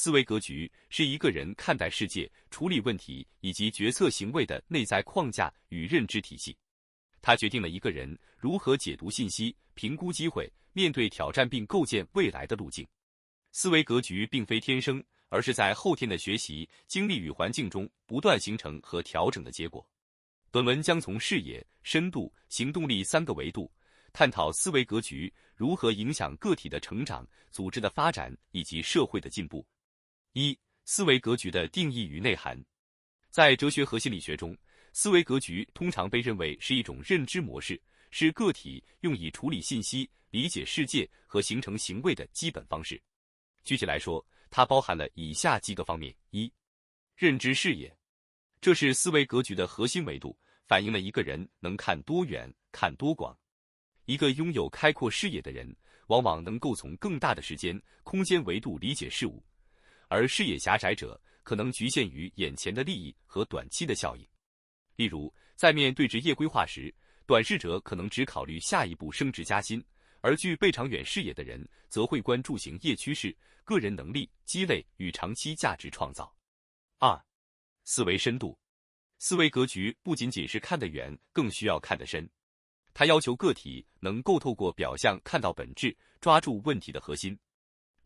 思维格局是一个人看待世界、处理问题以及决策行为的内在框架与认知体系。它决定了一个人如何解读信息、评估机会、面对挑战并构建未来的路径。思维格局并非天生，而是在后天的学习、经历与环境中不断形成和调整的结果。本文将从视野、深度、行动力3个维度，探讨思维格局如何影响个体的成长、组织的发展以及社会的进步。1、思维格局的定义与内涵。在哲学和心理学中，思维格局通常被认为是一种认知模式，是个体用以处理信息、理解世界和形成行为的基本方式。具体来说，它包含了以下几个方面： 1、认知视野，这是思维格局的核心维度，反映了一个人能看多远、看多广。一个拥有开阔视野的人，往往能够从更大的时间、空间维度理解事物，而视野狭窄者可能局限于眼前的利益和短期的效应。例如，在面对职业规划时，短视者可能只考虑下一步升职加薪，而具备长远视野的人则会关注行业趋势、个人能力积累与长期价值创造。2、思维深度。思维格局不仅仅是看得远，更需要看得深。它要求个体能够透过表象看到本质，抓住问题的核心。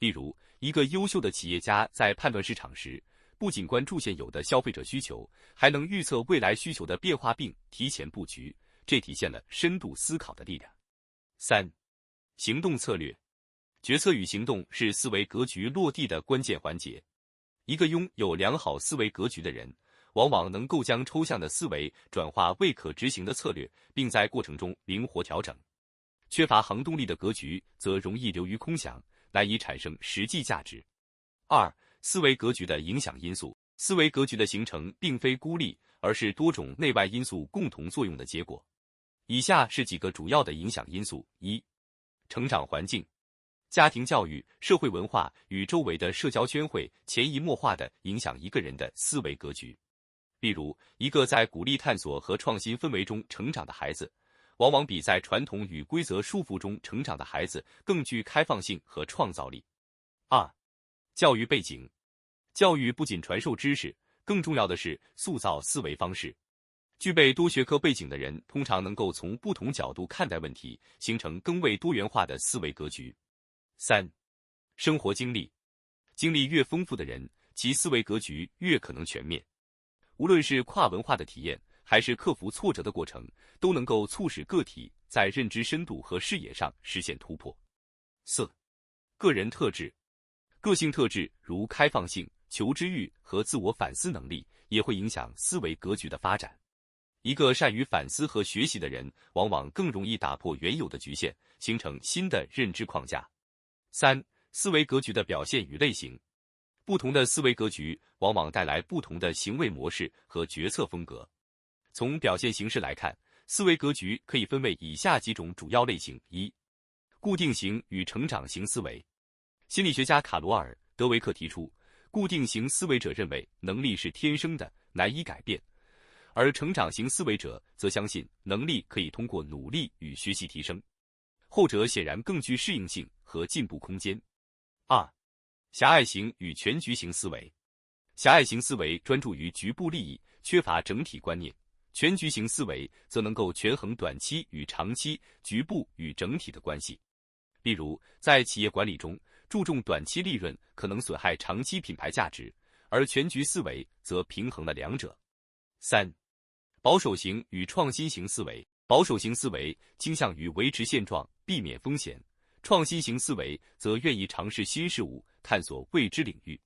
例如，一个优秀的企业家在判断市场时，不仅关注现有的消费者需求，还能预测未来需求的变化并提前布局，这体现了深度思考的力量。3、行动策略。决策与行动是思维格局落地的关键环节。一个拥有良好思维格局的人，往往能够将抽象的思维转化为可执行的策略，并在过程中灵活调整。缺乏行动力的格局则容易流于空想，难以产生实际价值。2、思维格局的影响因素。思维格局的形成并非孤立，而是多种内外因素共同作用的结果。以下是几个主要的影响因素： 1、成长环境。家庭教育、社会文化与周围的社交圈会潜移默化地影响一个人的思维格局。例如，一个在鼓励探索和创新氛围中成长的孩子，往往比在传统与规则束缚中成长的孩子更具开放性和创造力。2、教育背景。教育不仅传授知识，更重要的是塑造思维方式。具备多学科背景的人通常能够从不同角度看待问题，形成更为多元化的思维格局。3、生活经历。经历越丰富的人，其思维格局越可能全面。无论是跨文化的体验，还是克服挫折的过程，都能够促使个体在认知深度和视野上实现突破。4、个人特质。个性特质如开放性、求知欲和自我反思能力，也会影响思维格局的发展。一个善于反思和学习的人，往往更容易打破原有的局限，形成新的认知框架。3、思维格局的表现与类型。不同的思维格局往往带来不同的行为模式和决策风格。从表现形式来看，思维格局可以分为以下几种主要类型： 1、固定型与成长型思维。心理学家卡罗尔·德维克提出，固定型思维者认为能力是天生的，难以改变，而成长型思维者则相信能力可以通过努力与学习提升。后者显然更具适应性和进步空间。2、狭隘型与全局型思维。狭隘型思维专注于局部利益，缺乏整体观念；全局型思维则能够权衡短期与长期、局部与整体的关系。例如，在企业管理中，注重短期利润可能损害长期品牌价值，而全局思维则平衡了两者。3、保守型与创新型思维。保守型思维倾向于维持现状，避免风险；创新型思维则愿意尝试新事物，探索未知领域。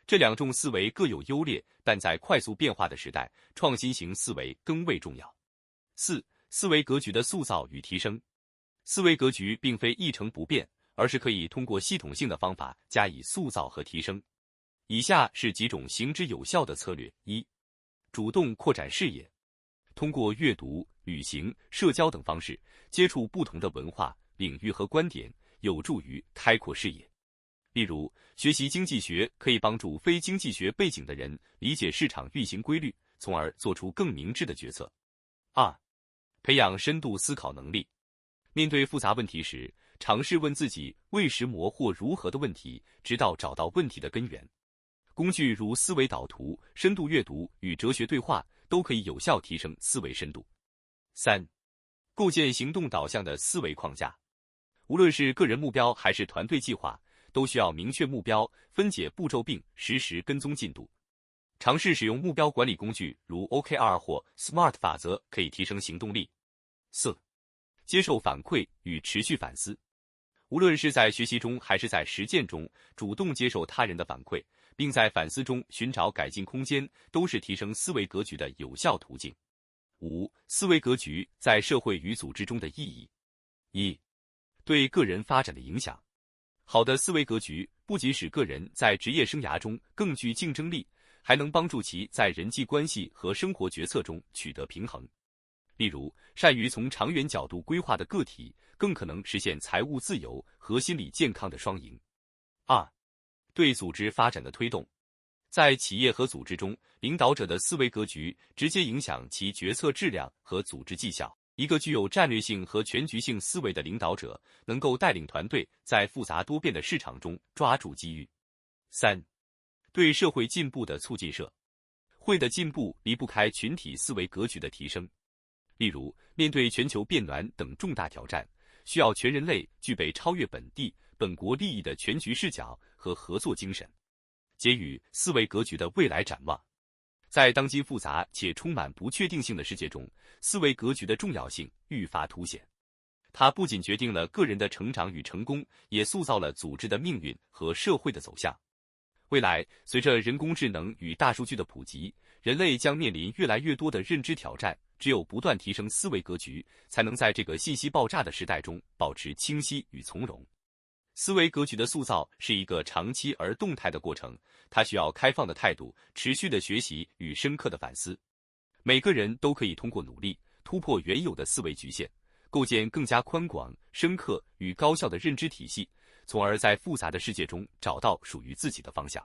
这两种思维各有优劣，但在快速变化的时代，创新型思维更为重要。4、思维格局的塑造与提升。思维格局并非一成不变，而是可以通过系统性的方法加以塑造和提升。以下是几种行之有效的策略： 1、主动扩展视野。通过阅读、旅行、社交等方式，接触不同的文化、领域和观点，有助于开阔视野。例如，学习经济学可以帮助非经济学背景的人理解市场运行规律，从而做出更明智的决策。2、培养深度思考能力。面对复杂问题时，尝试问自己为什么或如何的问题，直到找到问题的根源。工具如思维导图、深度阅读与哲学对话都可以有效提升思维深度。3、构建行动导向的思维框架。无论是个人目标还是团队计划，都需要明确目标、分解步骤并实时跟踪进度。尝试使用目标管理工具如 OKR 或 SMART 法则，可以提升行动力。4、接受反馈与持续反思。无论是在学习中还是在实践中，主动接受他人的反馈，并在反思中寻找改进空间，都是提升思维格局的有效途径。5、思维格局在社会与组织中的意义。1、对个人发展的影响。好的思维格局不仅使个人在职业生涯中更具竞争力，还能帮助其在人际关系和生活决策中取得平衡。例如，善于从长远角度规划的个体，更可能实现财务自由和心理健康的双赢。2、对组织发展的推动。在企业和组织中，领导者的思维格局直接影响其决策质量和组织绩效。一个具有战略性和全局性思维的领导者，能够带领团队在复杂多变的市场中抓住机遇。3、对社会进步的促进。社会的进步离不开群体思维格局的提升。例如，面对全球变暖等重大挑战，需要全人类具备超越本国利益的全局视角和合作精神，给予思维格局的未来展望。在当今复杂且充满不确定性的世界中，思维格局的重要性愈发凸显。它不仅决定了个人的成长与成功，也塑造了组织的命运和社会的走向。未来，随着人工智能与大数据的普及，人类将面临越来越多的认知挑战。只有不断提升思维格局，才能在这个信息爆炸的时代中保持清晰与从容。思维格局的塑造是一个长期而动态的过程，它需要开放的态度、持续的学习与深刻的反思。每个人都可以通过努力突破原有的思维局限，构建更加宽广、深刻与高效的认知体系，从而在复杂的世界中找到属于自己的方向。